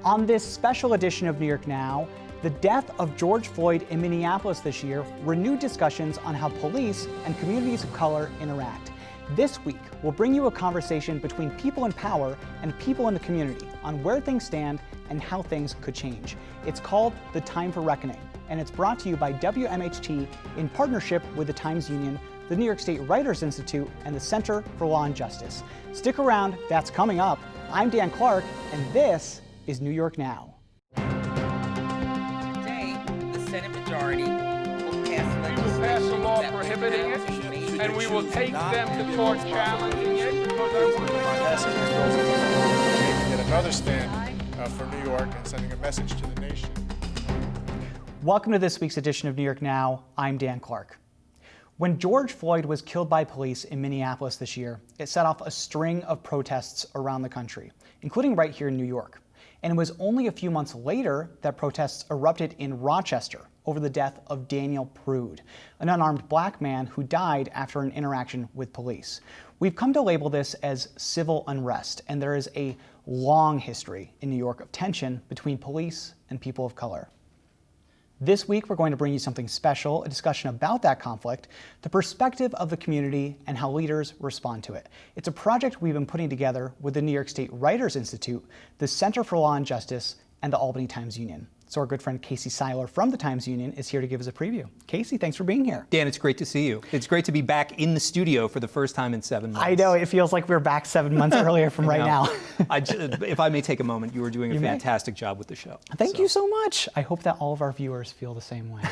On this special edition of New York Now, the death of George Floyd in Minneapolis this year renewed discussions on how police and communities of color interact. This week, we'll bring you a conversation between people in power and people in the community on where things stand and how things could change. It's called The Time for Reckoning, and it's brought to you by WMHT in partnership with the Times-Union, the New York State Writers Institute, and the Center for Law and Justice. Stick around, that's coming up. I'm Dan Clark, and this is New York Now. Today, the Senate majority will pass legislation. We will pass a law prohibiting it, and we will take them to court challenging it. Yet another stand for New York and sending a message to the nation. Welcome to this week's edition of New York Now. I'm Dan Clark. When George Floyd was killed by police in Minneapolis this year, it set off a string of protests around the country, including right here in New York. And it was only a few months later that protests erupted in Rochester over the death of Daniel Prude, an unarmed black man who died after an interaction with police. We've come to label this as civil unrest, and there is a long history in New York of tension between police and people of color. This week, we're going to bring you something special, a discussion about that conflict, the perspective of the community, and how leaders respond to it. It's a project we've been putting together with the New York State Writers Institute, the Center for Law and Justice, and the Albany Times-Union. So our good friend Casey Seiler from the Times-Union is here to give us a preview. Casey, thanks for being here. Dan, it's great to see you. It's great to be back in the studio for the first time in 7 months. I know, it feels like we're back 7 months earlier from right now. If I may take a moment, you were doing a fantastic job with the show. Thank you so much. I hope that all of our viewers feel the same way.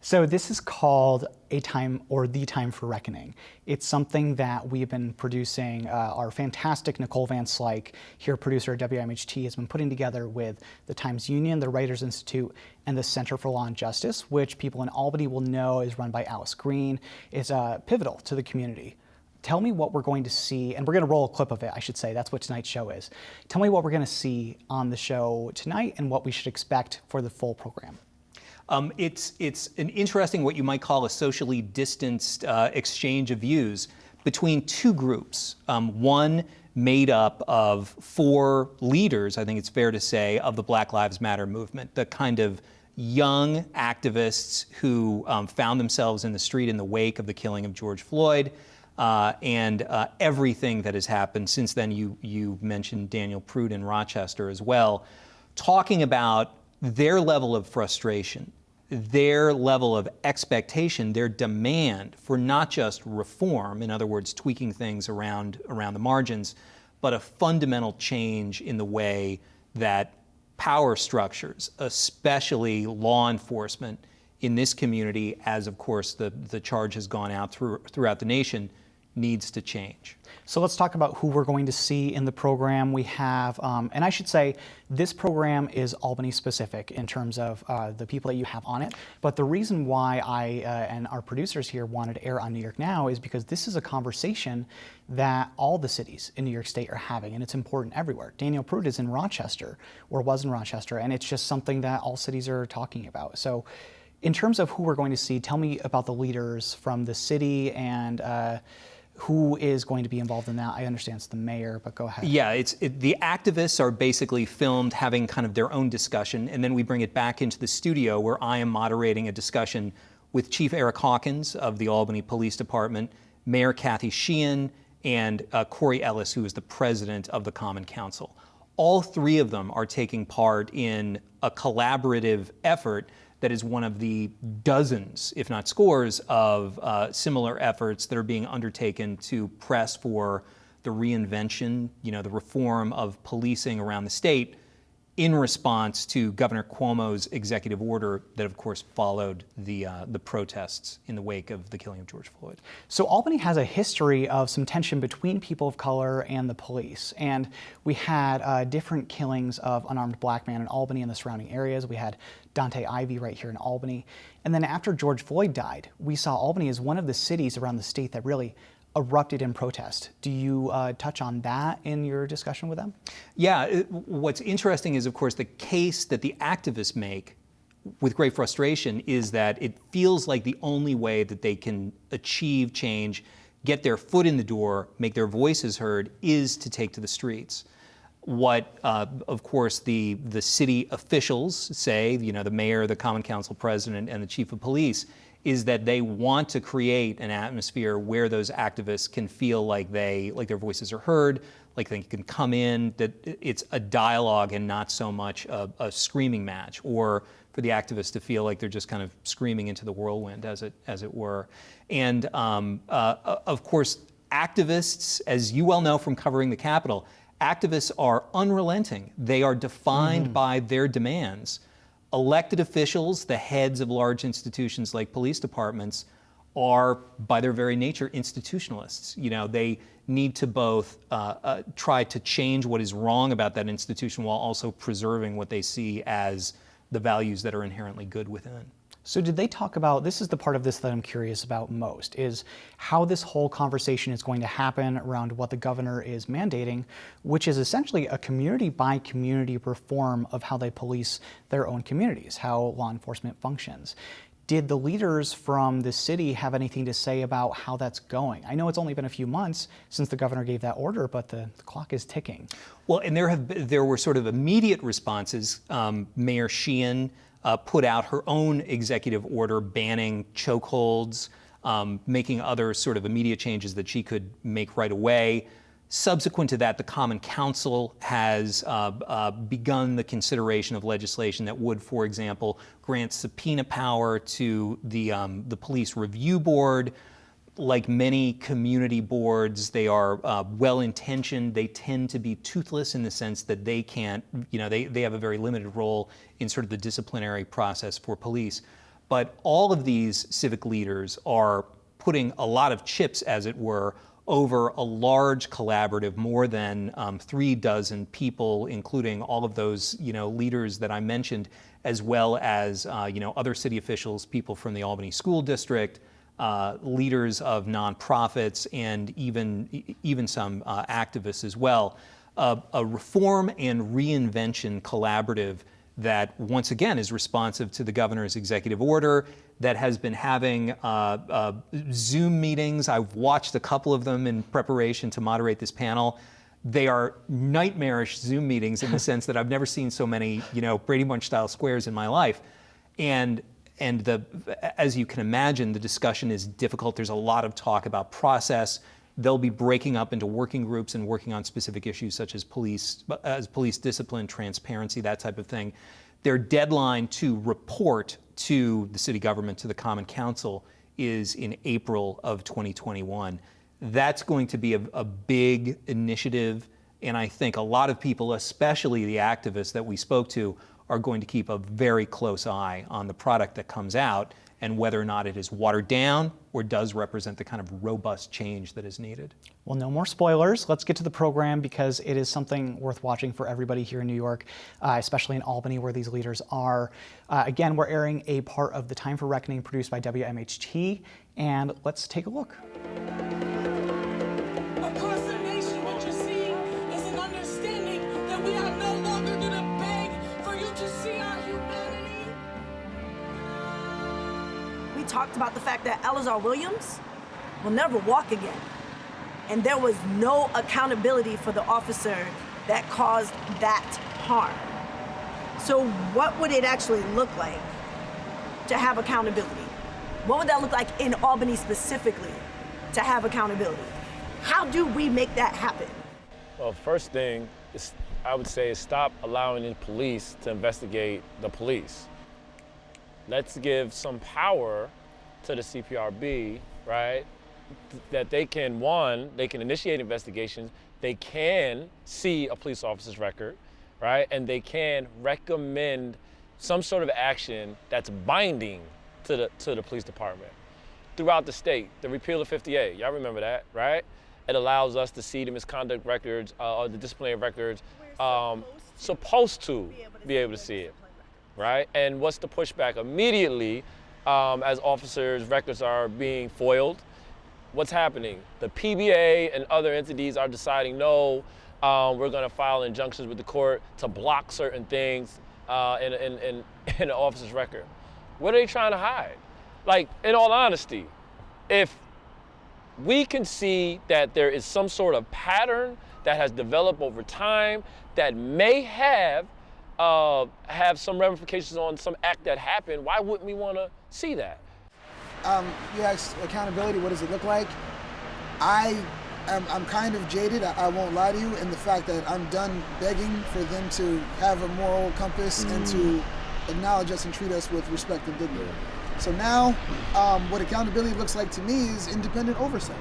So this is called The Time for Reckoning. It's something that we've been producing. Our fantastic Nicole Van Slyke, here producer at WMHT, has been putting together with the Times-Union, the Writers Institute, and the Center for Law and Justice, which people in Albany will know is run by Alice Green, is pivotal to the community. Tell me what we're going to see, and we're going to roll a clip of it, I should say. That's what tonight's show is. Tell me what we're going to see on the show tonight and what we should expect for the full program. It's an interesting, what you might call a socially distanced exchange of views between two groups. One made up of four leaders, I think it's fair to say, of the Black Lives Matter movement, the kind of young activists who found themselves in the street in the wake of the killing of George Floyd, and everything that has happened since then. You mentioned Daniel Prude in Rochester as well, talking about their level of frustration, their level of expectation, their demand for not just reform, in other words, tweaking things around the margins, but a fundamental change in the way that power structures, especially law enforcement in this community, as of course the charge has gone out throughout the nation, needs to change. So let's talk about who we're going to see in the program. We have, and I should say, this program is Albany specific in terms of the people that you have on it. But the reason why I and our producers here wanted to air on New York Now is because this is a conversation that all the cities in New York State are having, and it's important everywhere. Daniel Prude is in Rochester, or was in Rochester, and it's just something that all cities are talking about. So in terms of who we're going to see, tell me about the leaders from the city and who is going to be involved in that. I understand it's the mayor, but go ahead. Yeah, the activists are basically filmed having kind of their own discussion, and then we bring it back into the studio where I am moderating a discussion with Chief Eric Hawkins of the Albany Police Department, Mayor Kathy Sheehan, and Corey Ellis, who is the president of the Common Council. All three of them are taking part in a collaborative effort that is one of the dozens, if not scores, of similar efforts that are being undertaken to press for the reinvention, the reform of policing around the state in response to Governor Cuomo's executive order that, of course, followed the protests in the wake of the killing of George Floyd. So Albany has a history of some tension between people of color and the police. And we had different killings of unarmed black men in Albany and the surrounding areas. We had Dante Ivey right here in Albany. And then after George Floyd died, we saw Albany as one of the cities around the state that really erupted in protest. Do you touch on that in your discussion with them? Yeah, what's interesting is, of course, the case that the activists make with great frustration is that it feels like the only way that they can achieve change, get their foot in the door, make their voices heard, is to take to the streets. What, of course, the city officials say, the mayor, the common council president, and the chief of police, is that they want to create an atmosphere where those activists can feel like their voices are heard, like they can come in, that it's a dialogue and not so much a screaming match, or for the activists to feel like they're just kind of screaming into the whirlwind, as it were. And of course, activists, as you well know from covering the Capitol, activists are unrelenting. They are defined by their demands. Elected officials, the heads of large institutions like police departments, are by their very nature institutionalists. They need to both try to change what is wrong about that institution while also preserving what they see as the values that are inherently good within. So did they talk about, this is the part of this that I'm curious about most, is how this whole conversation is going to happen around what the governor is mandating, which is essentially a community by community reform of how they police their own communities, how law enforcement functions. Did the leaders from the city have anything to say about how that's going? I know it's only been a few months since the governor gave that order, but the clock is ticking. Well, and there were sort of immediate responses. Mayor Sheehan put out her own executive order banning chokeholds, making other sort of immediate changes that she could make right away. Subsequent to that, the Common Council has begun the consideration of legislation that would, for example, grant subpoena power to the Police Review Board. Like many community boards, they are well-intentioned. They tend to be toothless in the sense that they can't, they have a very limited role in sort of the disciplinary process for police. But all of these civic leaders are putting a lot of chips, as it were, over a large collaborative, more than 36 people, including all of those, leaders that I mentioned, as well as, other city officials, people from the Albany School District, leaders of nonprofits, and even some activists as well. A reform and reinvention collaborative that, once again, is responsive to the governor's executive order, that has been having Zoom meetings. I've watched a couple of them in preparation to moderate this panel. They are nightmarish Zoom meetings in the sense that I've never seen so many, Brady Bunch-style squares in my life. And as you can imagine, the discussion is difficult. There's a lot of talk about process. They'll be breaking up into working groups and working on specific issues such as police discipline, transparency, that type of thing. Their deadline to report to the city government, to the Common Council, is in April of 2021. That's going to be a big initiative, and I think a lot of people, especially the activists that we spoke to, are going to keep a very close eye on the product that comes out and whether or not it is watered down or does represent the kind of robust change that is needed. Well, no more spoilers. Let's get to the program because it is something worth watching for everybody here in New York, especially in Albany where these leaders are. Again, we're airing a part of The Time for Reckoning produced by WMHT, and let's take a look. Across the nation, what you're seeing is an understanding that we are no longer going to beg for you to see our humanity. We talked about the fact that Elazar Williams will never walk again. And there was no accountability for the officer that caused that harm. So what would it actually look like to have accountability? What would that look like in Albany specifically to have accountability? How do we make that happen? Well, first thing is, I would say, is stop allowing the police to investigate the police. Let's give some power to the CPRB, right? That they can, one, they can initiate investigations, they can see a police officer's record, right? And they can recommend some sort of action that's binding to the police department. Throughout the state, the repeal of 50A, y'all remember that, right? It allows us to see the misconduct records, or the disciplinary records, supposed to be able to see it, right? And what's the pushback? Immediately, as officers' records are being foiled, what's happening? The PBA and other entities are deciding, no, we're gonna file injunctions with the court to block certain things in an officer's record. What are they trying to hide? Like, in all honesty, if we can see that there is some sort of pattern that has developed over time that may have some ramifications on some act that happened. Why wouldn't we want to see that? You asked accountability, what does it look like? I'm kind of jaded, I won't lie to you, in the fact that I'm done begging for them to have a moral compass and to acknowledge us and treat us with respect and dignity. So now, what accountability looks like to me is independent oversight.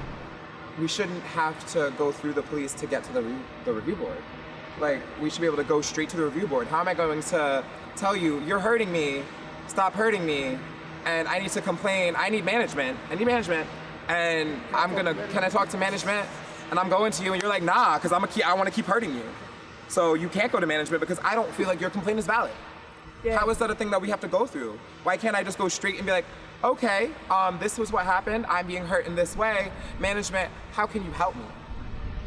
We shouldn't have to go through the police to get to the review board. Like, we should be able to go straight to the review board. How am I going to tell you, you're hurting me, stop hurting me, and I need to complain, I need management, and can I talk to management? And I'm going to you and you're like, nah, because I want to keep hurting you. So you can't go to management because I don't feel like your complaint is valid. Yeah. How is that a thing that we have to go through? Why can't I just go straight and be like, okay, this was what happened, I'm being hurt in this way. Management, how can you help me?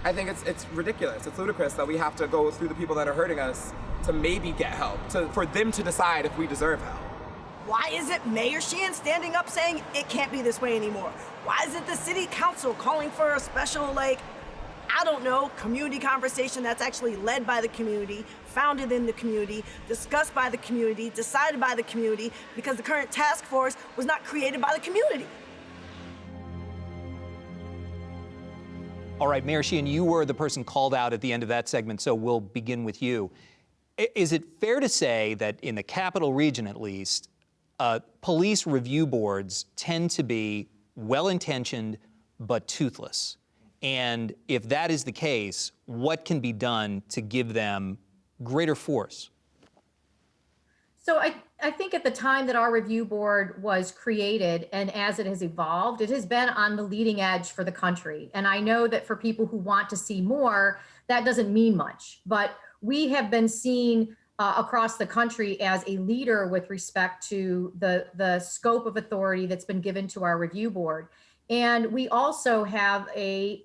I think it's ridiculous, it's ludicrous that we have to go through the people that are hurting us to maybe get help, for them to decide if we deserve help. Why isn't Mayor Sheehan standing up saying it can't be this way anymore? Why isn't the city council calling for a special, community conversation that's actually led by the community, founded in the community, discussed by the community, decided by the community, because the current task force was not created by the community? All right, Mayor Sheehan, you were the person called out at the end of that segment, so we'll begin with you. Is it fair to say that in the Capital Region, at least, police review boards tend to be well-intentioned but toothless? And if that is the case, what can be done to give them greater force? So I think at the time that our review board was created and as it has evolved, it has been on the leading edge for the country. And I know that for people who want to see more, that doesn't mean much. But we have been seen across the country as a leader with respect to the scope of authority that's been given to our review board. And we also have an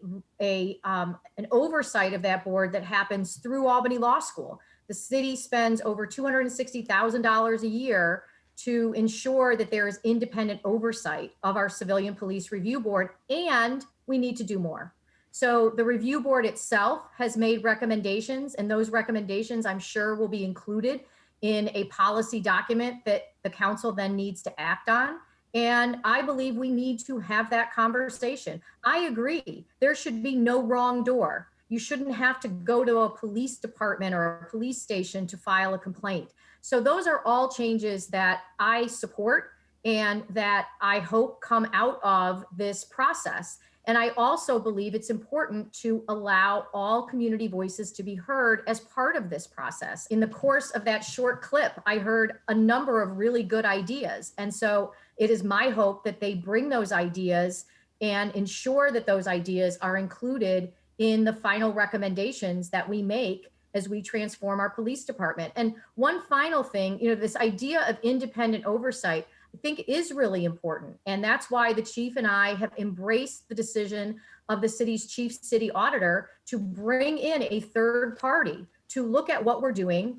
oversight of that board that happens through Albany Law School. The city spends over $260,000 a year to ensure that there is independent oversight of our civilian police review board, and we need to do more. So the review board itself has made recommendations, and those recommendations, I'm sure, will be included in a policy document that the council then needs to act on. And I believe we need to have that conversation. I agree, there should be no wrong door. You shouldn't have to go to a police department or a police station to file a complaint. So those are all changes that I support and that I hope come out of this process. And I also believe it's important to allow all community voices to be heard as part of this process. In the course of that short clip, I heard a number of really good ideas. And so it is my hope that they bring those ideas and ensure that those ideas are included in the final recommendations that we make as we transform our police department. And one final thing, this idea of independent oversight, I think is really important. And that's why the chief and I have embraced the decision of the city's chief city auditor to bring in a third party to look at what we're doing,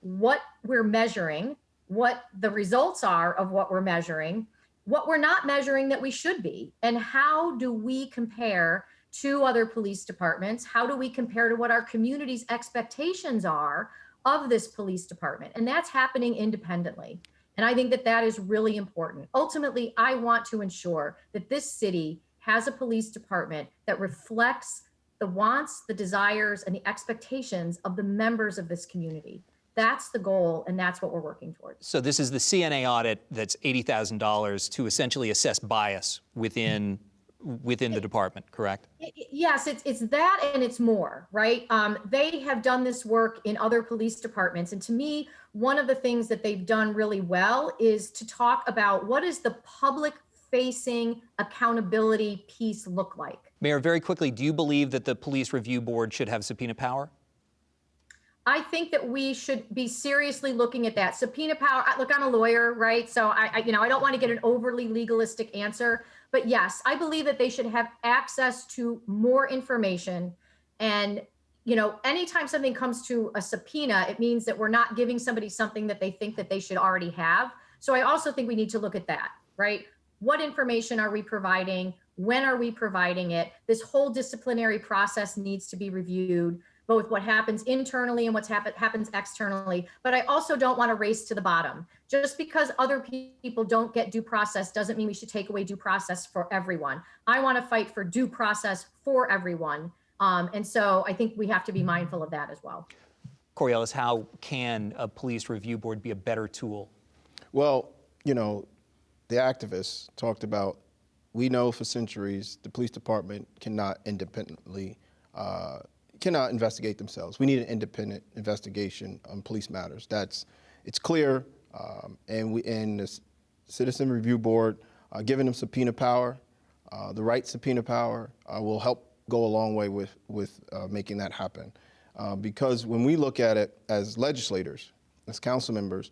what we're measuring, what the results are of what we're measuring, what we're not measuring that we should be, and how do we compare to other police departments? How do we compare to what our community's expectations are of this police department? And that's happening independently. And I think that that is really important. Ultimately, I want to ensure that this city has a police department that reflects the wants, the desires, and the expectations of the members of this community. That's the goal, and that's what we're working towards. So this is the CNA audit that's $80,000 to essentially assess bias within the department, correct? Yes, it's that and it's more, right? They have done this work in other police departments. And to me, one of the things that they've done really well is to talk about what is the public-facing accountability piece look like. Mayor, very quickly, do you believe that the police review board should have subpoena power? I think that we should be seriously looking at that. Subpoena power, look, I'm a lawyer, right? So I don't want to get an overly legalistic answer, but yes, I believe that they should have access to more information. And, anytime something comes to a subpoena, it means that we're not giving somebody something that they think that they should already have. So I also think we need to look at that, right? What information are we providing? When are we providing it? This whole disciplinary process needs to be reviewed, both what happens internally and what happens externally. But I also don't want to race to the bottom. Just because other people don't get due process doesn't mean we should take away due process for everyone. I want to fight for due process for everyone. And so I think we have to be mindful of that as well. Coriolis, how can a police review board be a better tool? Well, you know, the activists talked about, we know for centuries the police department cannot independently cannot investigate themselves. We need an independent investigation on police matters. It's clear, and the Citizen Review Board giving them subpoena power, the right subpoena power, will help go a long way with making that happen. Because when we look at it as legislators, as council members,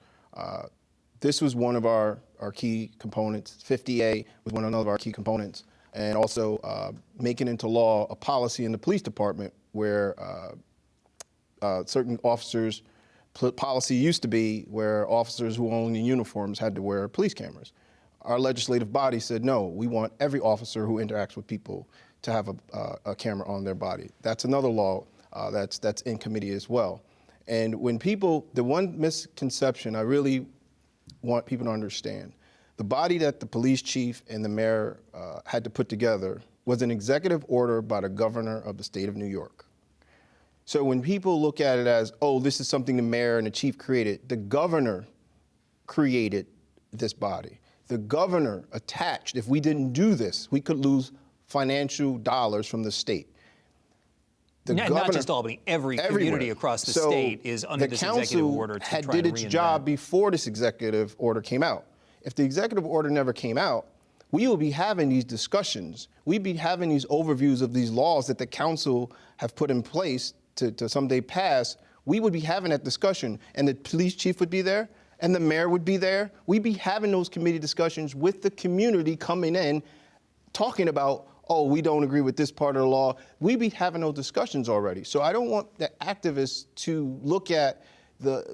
this was one of our key components. 50A was one of our key components, and also making into law a policy in the police department where certain officers, policy used to be where officers who own uniforms had to wear police cameras. Our legislative body said, no, we want every officer who interacts with people to have a camera on their body. That's another law that's in committee as well. And when people, the one misconception I really want people to understand, the body that the police chief and the mayor had to put together was an executive order by the governor of the state of New York. So when people look at it as, oh, this is something the mayor and the chief created, the governor created this body. The governor attached, if we didn't do this, we could lose financial dollars from the state. Not just Albany, every community across the state is under this executive order to try to reinvent. The council did its job before this executive order came out. If the executive order never came out, we will be having these discussions. We'd be having these overviews of these laws that the council have put in place to someday pass. We would be having that discussion, and the police chief would be there, and the mayor would be there. We'd be having those committee discussions with the community coming in, talking about, oh, we don't agree with this part of the law. We'd be having those discussions already. So I don't want the activists to look at the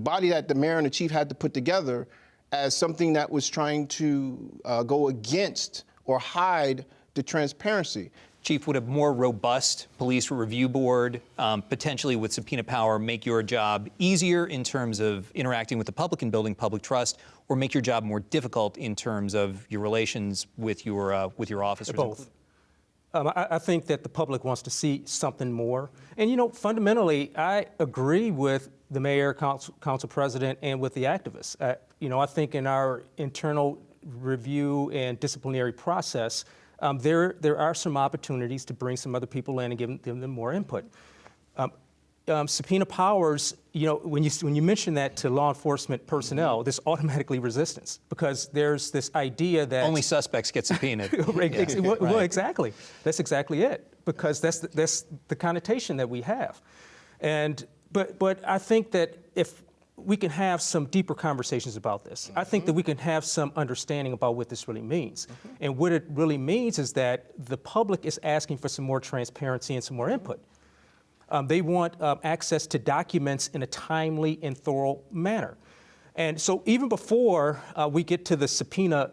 body that the mayor and the chief had to put together as something that was trying to go against or hide the transparency. Chief, would a more robust police review board, potentially with subpoena power, make your job easier in terms of interacting with the public and building public trust, or make your job more difficult in terms of your relations with your officers? Both. I think that the public wants to see something more. And, you know, fundamentally, I agree with the mayor, council president, and with the activists. You know, I think in our internal review and disciplinary process, there are some opportunities to bring some other people in and give them more input. Subpoena powers, you know, when you mention that to law enforcement personnel, there's automatically resistance because there's this idea that only suspects get subpoenaed. Well, exactly. That's exactly it, because that's the connotation that we have. And but I think that if we can have some deeper conversations about this, I think that we can have some understanding about what this really means. And what it really means is that the public is asking for some more transparency and some more input. They want access to documents in a timely and thorough manner. And so even before we get to the subpoena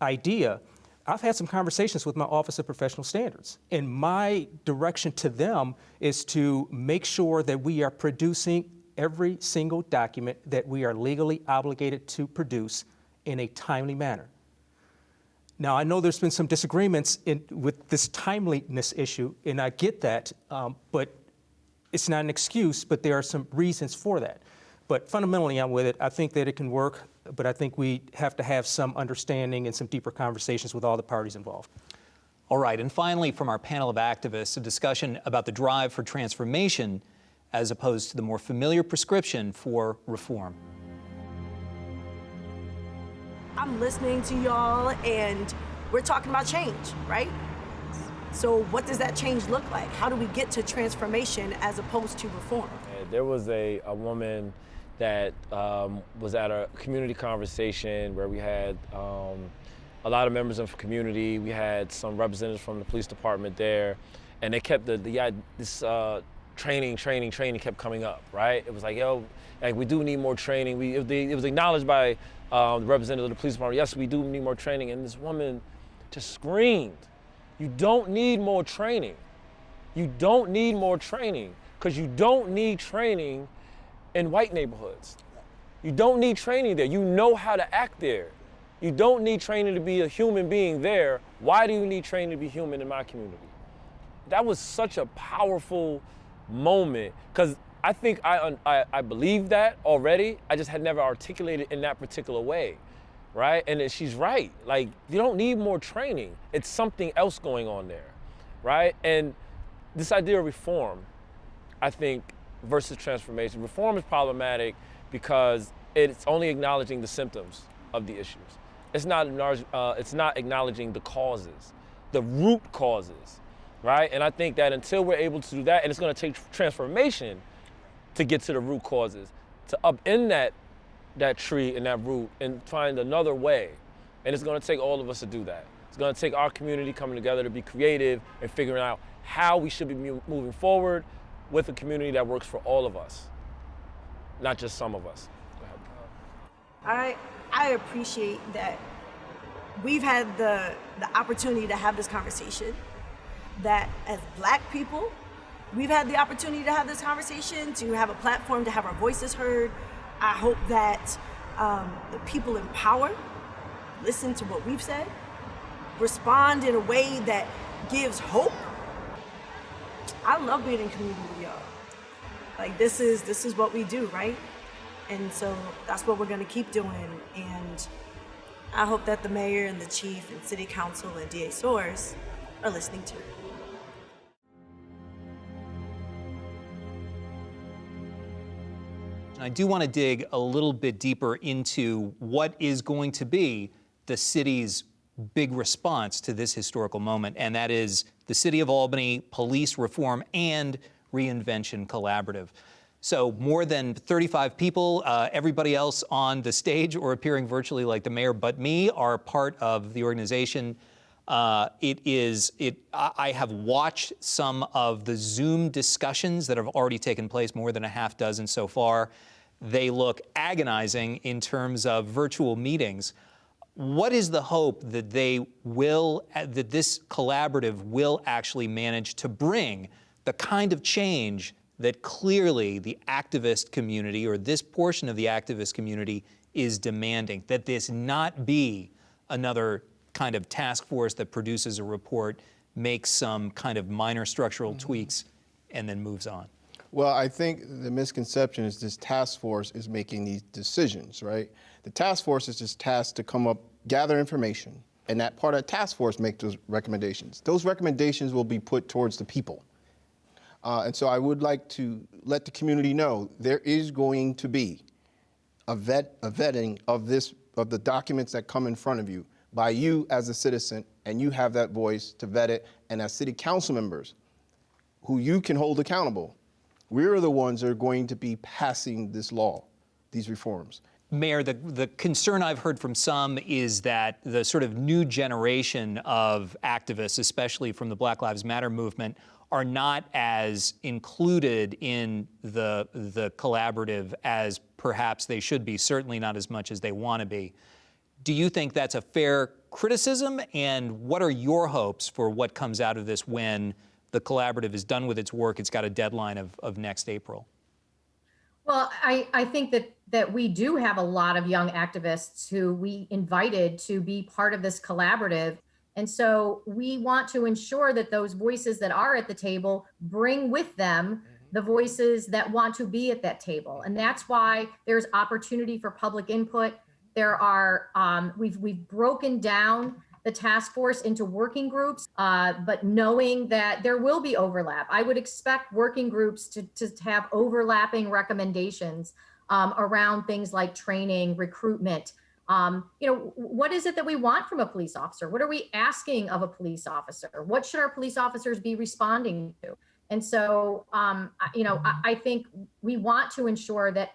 idea, I've had some conversations with my Office of Professional Standards. And my direction to them is to make sure that we are producing every single document that we are legally obligated to produce in a timely manner. Now, I know there's been some disagreements with this timeliness issue, and I get that, but it's not an excuse, but there are some reasons for that. But fundamentally, I'm with it. I think that it can work, but I think we have to have some understanding and some deeper conversations with all the parties involved. All right, and finally, from our panel of activists, a discussion about the drive for transformation as opposed to the more familiar prescription for reform. I'm listening to y'all, and we're talking about change, right? So what does that change look like? How do we get to transformation as opposed to reform? There was a woman that was at a community conversation where we had a lot of members of the community. We had some representatives from the police department there, and they kept this training kept coming up, right? It was like, yo, like we do need more training. It was acknowledged by the representative of the police department, yes, we do need more training. And this woman just screamed, you don't need more training. You don't need more training, because you don't need training in white neighborhoods. You don't need training there. You know how to act there. You don't need training to be a human being there. Why do you need training to be human in my community? That was such a powerful moment, because I think I believe that already. I just had never articulated in that particular way, right? And she's right. Like, you don't need more training. It's something else going on there, right? And this idea of reform, I think, versus transformation. Reform is problematic because it's only acknowledging the symptoms of the issues. It's not acknowledging the causes, the root causes, right? And I think that until we're able to do that, and it's going to take transformation to get to the root causes, to upend that tree and that root and find another way. And it's going to take all of us to do that. It's going to take our community coming together to be creative and figuring out how we should be moving forward with a community that works for all of us, not just some of us. I appreciate that we've had the opportunity to have this conversation, that as Black people, we've had the opportunity to have this conversation, to have a platform, to have our voices heard. I hope that the people in power listen to what we've said, respond in a way that gives hope. I love being in community with y'all. Like, this is what we do, right? And so that's what we're gonna keep doing. And I hope that the mayor and the chief and city council and DA Soares are listening to it. I do want to dig a little bit deeper into what is going to be the city's big response to this historical moment, and that is the City of Albany Police Reform and Reinvention Collaborative. So more than 35 people, everybody else on the stage or appearing virtually like the mayor but me, are part of the organization. I have watched some of the Zoom discussions that have already taken place, more than a half dozen so far. They look agonizing in terms of virtual meetings. What is the hope that that this collaborative will actually manage to bring the kind of change that clearly the activist community, or this portion of the activist community, is demanding? That this not be another kind of task force that produces a report, makes some kind of minor structural tweaks, and then moves on? Well, I think the misconception is this task force is making these decisions, right? The task force is just tasked to come up, gather information, and that part of the task force make those recommendations. Those recommendations will be put towards the people. And so I would like to let the community know there is going to be a vetting of the documents that come in front of you by you as a citizen, and you have that voice to vet it. And as city council members, who you can hold accountable, we're the ones that are going to be passing this law, these reforms. Mayor, the concern I've heard from some is that the sort of new generation of activists, especially from the Black Lives Matter movement, are not as included in the collaborative as perhaps they should be, certainly not as much as they want to be. Do you think that's a fair criticism? And what are your hopes for what comes out of this when the collaborative is done with its work? It's got a deadline of next April. Well, I think that we do have a lot of young activists who we invited to be part of this collaborative. And so we want to ensure that those voices that are at the table bring with them the voices that want to be at that table. And that's why there's opportunity for public input. There are, we've broken down the task force into working groups, but knowing that there will be overlap. I would expect working groups to have overlapping recommendations around things like training, recruitment. What is it that we want from a police officer? What are we asking of a police officer? What should our police officers be responding to? And so, I think we want to ensure that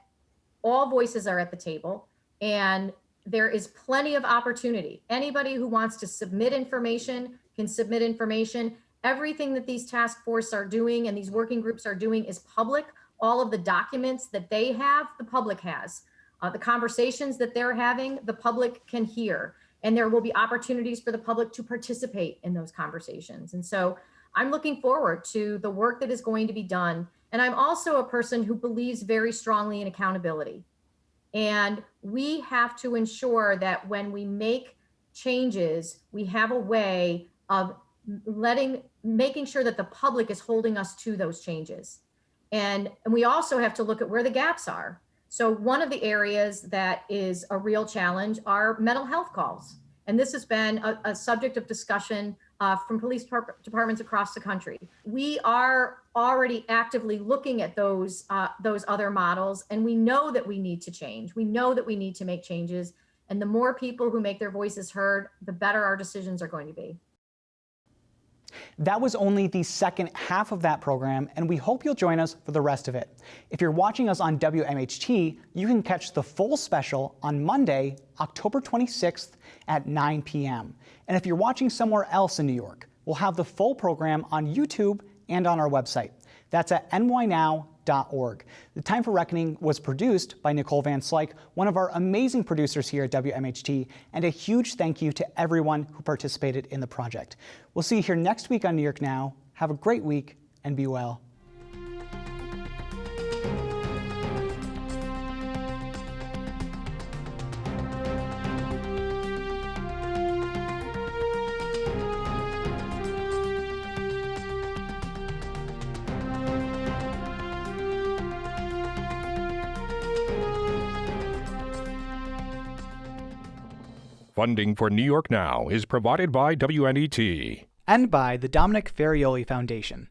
all voices are at the table, and there is plenty of opportunity. Anybody who wants to submit information can submit information. Everything that these task forces are doing and these working groups are doing is public. All of the documents that they have, the public has. The conversations that they're having, the public can hear, and there will be opportunities for the public to participate in those conversations. And so I'm looking forward to the work that is going to be done. And I'm also a person who believes very strongly in accountability. And we have to ensure that when we make changes, we have a way of making sure that the public is holding us to those changes. And we also have to look at where the gaps are. So one of the areas that is a real challenge are mental health calls. And this has been a subject of discussion from police departments across the country. We are already actively looking at those other models, and we know that we need to change. We know that we need to make changes. And the more people who make their voices heard, the better our decisions are going to be. That was only the second half of that program, and we hope you'll join us for the rest of it. If you're watching us on WMHT, you can catch the full special on Monday, October 26th at 9 p.m. And if you're watching somewhere else in New York, we'll have the full program on YouTube and on our website. That's at nynow.org. The Time for Reckoning was produced by Nicole Van Slyke, one of our amazing producers here at WMHT, and a huge thank you to everyone who participated in the project. We'll see you here next week on New York Now. Have a great week and be well. Funding for New York Now is provided by WNET. And by the Dominic Ferrioli Foundation.